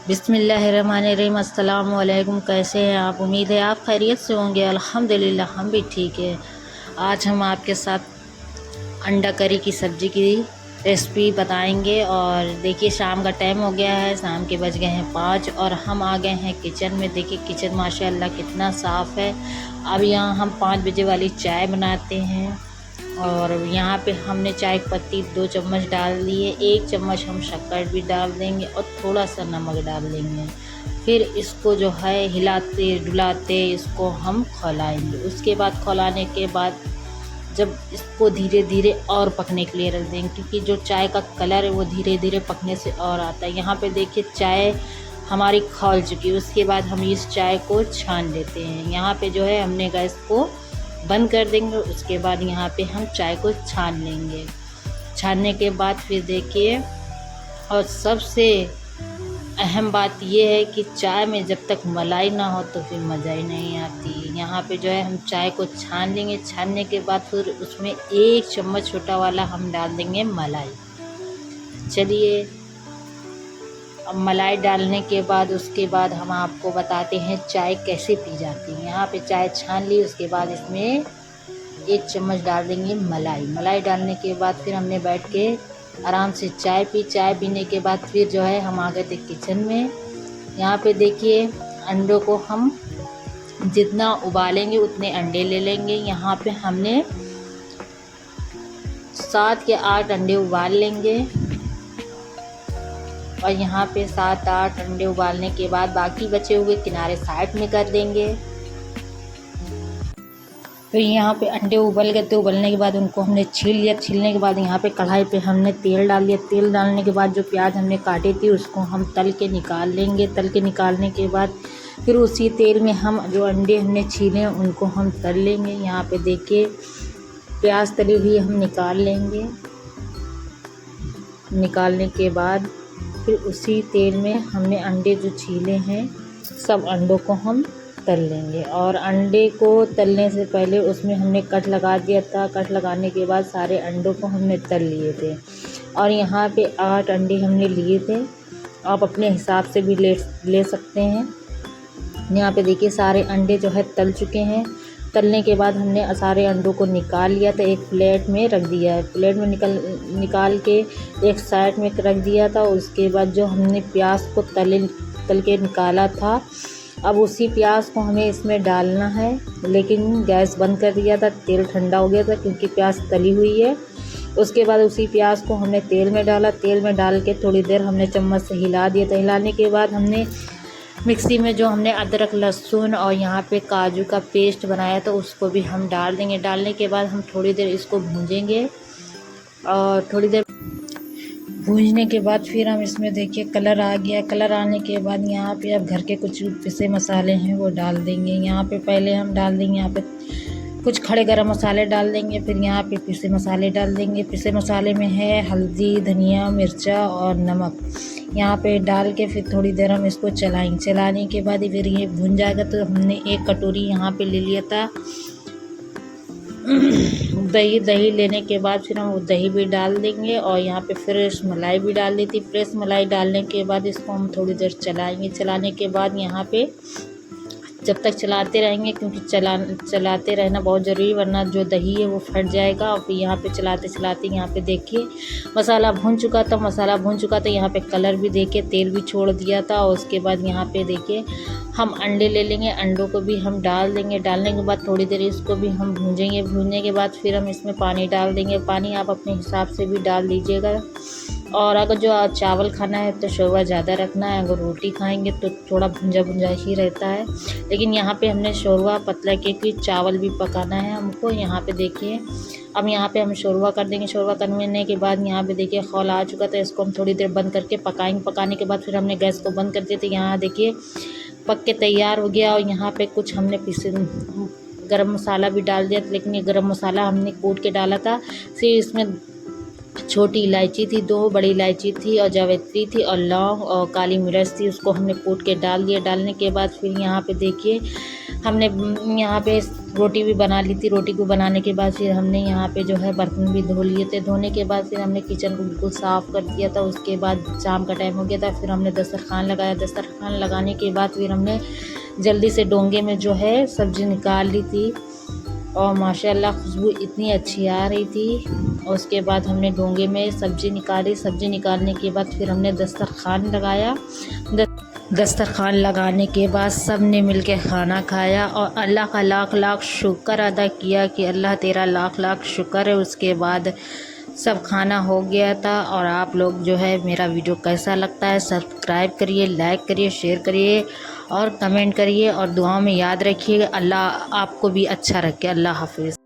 बिस्मिल्लाहिर्रहमानिर्रहीम। अस्सलाम वालेकुम। कैसे हैं आप? उम्मीद है आप खैरियत से होंगे। अल्हम्दुलिल्लाह हम भी ठीक है। आज हम आपके साथ अंडा करी की सब्ज़ी की रेसिपी बताएंगे। और देखिए शाम का टाइम हो गया है, शाम के बज गए हैं 5 और हम आ गए हैं किचन में। देखिए किचन माशाल्लाह कितना साफ़ है। अब यहाँ हम 5 बजे वाली चाय बनाते हैं और यहाँ पे हमने चाय पत्ती 2 चम्मच डाल दिए। 1 चम्मच हम शक्कर भी डाल देंगे और थोड़ा सा नमक डाल देंगे। फिर इसको जो है हिलाते डुलाते इसको हम खौलाएंगे। उसके बाद खौलाने के बाद जब इसको धीरे धीरे और पकने के लिए रख देंगे, क्योंकि जो चाय का कलर है वो धीरे धीरे पकने से और आता है। यहाँ पे देखिए चाय हमारी खौल चुकी है। उसके बाद हम इस चाय को छान लेते हैं। यहाँ पे जो है हमने गैस को बंद कर देंगे। उसके बाद यहाँ पे हम चाय को छान लेंगे। छानने के बाद फिर देखिए, और सबसे अहम बात ये है कि चाय में जब तक मलाई ना हो तो फिर मज़ा ही नहीं आती। यहाँ पे जो है हम चाय को छान लेंगे। छानने के बाद फिर उसमें 1 चम्मच छोटा वाला हम डाल देंगे मलाई। चलिए, अब मलाई डालने के बाद उसके बाद हम आपको बताते हैं चाय कैसे पी जाती है। यहाँ पे चाय छान ली, उसके बाद इसमें 1 चम्मच डाल देंगे मलाई। मलाई डालने के बाद फिर हमने बैठ के आराम से चाय पी। चाय पीने के बाद फिर जो है हम आ गए थे किचन में। यहाँ पे देखिए अंडों को हम जितना उबालेंगे उतने अंडे ले लेंगे। यहाँ पे हमने 7 या 8 अंडे उबाल लेंगे और यहाँ पे 7-8 अंडे उबालने के बाद बाकी बचे हुए किनारे साइड में कर देंगे। फिर यहाँ पे अंडे उबल गए थे। उबलने के बाद उनको हमने छील लिया। छीलने के बाद यहाँ पे कढ़ाई पे हमने तेल डाल दिया। तेल डालने के बाद जो प्याज हमने काटी थी उसको हम तल के निकाल लेंगे। तल के निकालने के बाद फिर उसी तेल में हम जो अंडे हमने छीले हैं उनको हम तल लेंगे। यहाँ पे देखिए प्याज तली हुई हम निकाल लेंगे। निकालने के बाद फिर उसी तेल में हमने अंडे जो छीले हैं सब अंडों को हम तल लेंगे। और अंडे को तलने से पहले उसमें हमने कट लगा दिया था। कट लगाने के बाद सारे अंडों को हमने तल लिए थे। और यहाँ पे 8 अंडे हमने लिए थे। आप अपने हिसाब से भी ले सकते हैं। यहाँ पे देखिए सारे अंडे जो है तल चुके हैं। तलने के बाद हमने सारे अंडों को निकाल लिया था, एक प्लेट में रख दिया है। प्लेट में निकाल के एक साइड में रख दिया था। उसके बाद जो हमने प्याज को तल के निकाला था, अब उसी प्याज को हमें इसमें डालना है। लेकिन गैस बंद कर दिया था, तेल ठंडा हो गया था क्योंकि प्याज तली हुई है। उसके बाद उसी प्याज को हमने तेल में डाला। तेल में डाल के थोड़ी देर हमने चम्मच से हिला दिया था। हिलाने के बाद हमने मिक्सी में जो हमने अदरक लहसुन और यहाँ पे काजू का पेस्ट बनाया था उसको भी हम डाल देंगे। डालने के बाद हम थोड़ी देर इसको भूंजेंगे और थोड़ी देर भूनने के बाद फिर हम इसमें देखिए कलर आ गया। कलर आने के बाद यहाँ पे अब घर के कुछ पिसे मसाले हैं वो डाल देंगे। यहाँ पे पहले हम डाल देंगे, यहाँ पे कुछ खड़े गरम मसाले डाल देंगे। फिर यहाँ पे पिसे मसाले डाल देंगे। पिसे मसाले में है हल्दी, धनिया, मिर्चा और नमक। यहाँ पे डाल के फिर थोड़ी देर हम इसको चलाएंगे। चलाने के बाद फिर ये भुन जाएगा। तो हमने 1 कटोरी यहाँ पे ले लिया था दही लेने के बाद फिर हम वो दही भी डाल देंगे और यहाँ पे फ्रेश मलाई भी डाल दी थी। फ्रेश मलाई डालने के बाद इसको हम थोड़ी देर चलाएंगे। चलाने के बाद यहाँ पे जब तक चलाते रहेंगे, क्योंकि चलाते रहना बहुत ज़रूरी, वरना जो दही है वो फट जाएगा। और फिर यहाँ पे चलाते चलाते यहाँ पे देखिए मसाला भून चुका था। मसाला भून चुका था, यहाँ पे कलर भी देखिए तेल भी छोड़ दिया था। और उसके बाद यहाँ पे देखिए हम अंडे ले लेंगे। अंडों को भी हम डाल देंगे। डालने के बाद थोड़ी देर इसको भी हम भूनेंगे। भूनने के बाद फिर हम इसमें पानी डाल देंगे। पानी आप अपने हिसाब से भी डाल दीजिएगा। और अगर जो चावल खाना है तो शोरबा ज़्यादा रखना है। अगर रोटी खाएंगे तो थोड़ा भुंजा भुंजा ही रहता है। लेकिन यहाँ पे हमने शोरबा पतला क्योंकि चावल भी पकाना है हमको। यहाँ पे देखिए अब यहाँ पे हम शोरबा कर देंगे। शोरबा करने के बाद यहाँ पे देखिए खौल आ चुका था। इसको हम थोड़ी देर बंद करके पकाएंगे। पकाने के बाद फिर हमने गैस को बंद कर दिया। तो यहाँ देखिए पक के तैयार हो गया। और यहाँ पे कुछ हमने गरम मसाला भी डाल दिया, लेकिन ये गरम मसाला हमने कूट के डाला था। फिर इसमें छोटी इलायची थी, 2 बड़ी इलायची थी और जावित्री थी और लौंग और काली मिर्च थी, उसको हमने कूट के डाल दिया। डालने के बाद फिर यहाँ पे देखिए हमने यहाँ पे रोटी भी बना ली थी। रोटी को बनाने के बाद फिर हमने यहाँ पे जो है बर्तन भी धो लिए थे। धोने के बाद फिर हमने किचन को बिल्कुल साफ़ कर दिया था। उसके बाद शाम का टाइम हो गया था, फिर हमने दस्तरखान लगाया। दस्तरखान लगाने के बाद फिर हमने जल्दी से डोंगे में जो है सब्ज़ी निकाल ली थी और माशाल्लाह खुशबू इतनी अच्छी आ रही थी। और उसके बाद हमने डोंगे में सब्ज़ी निकाली। सब्ज़ी निकालने के बाद फिर हमने दस्तरखान लगाया। दस्तरखान लगाने के बाद सब ने मिल के खाना खाया और अल्लाह का लाख लाख शुक्र अदा किया कि अल्लाह तेरा लाख लाख शुक्र है। उसके बाद सब खाना हो गया था। और आप लोग जो है मेरा वीडियो कैसा लगता है सब्सक्राइब करिए, लाइक करिए, शेयर करिए और कमेंट करिए और दुआओं में याद रखिए। अल्लाह आपको भी अच्छा रखे। अल्लाह हाफिज़।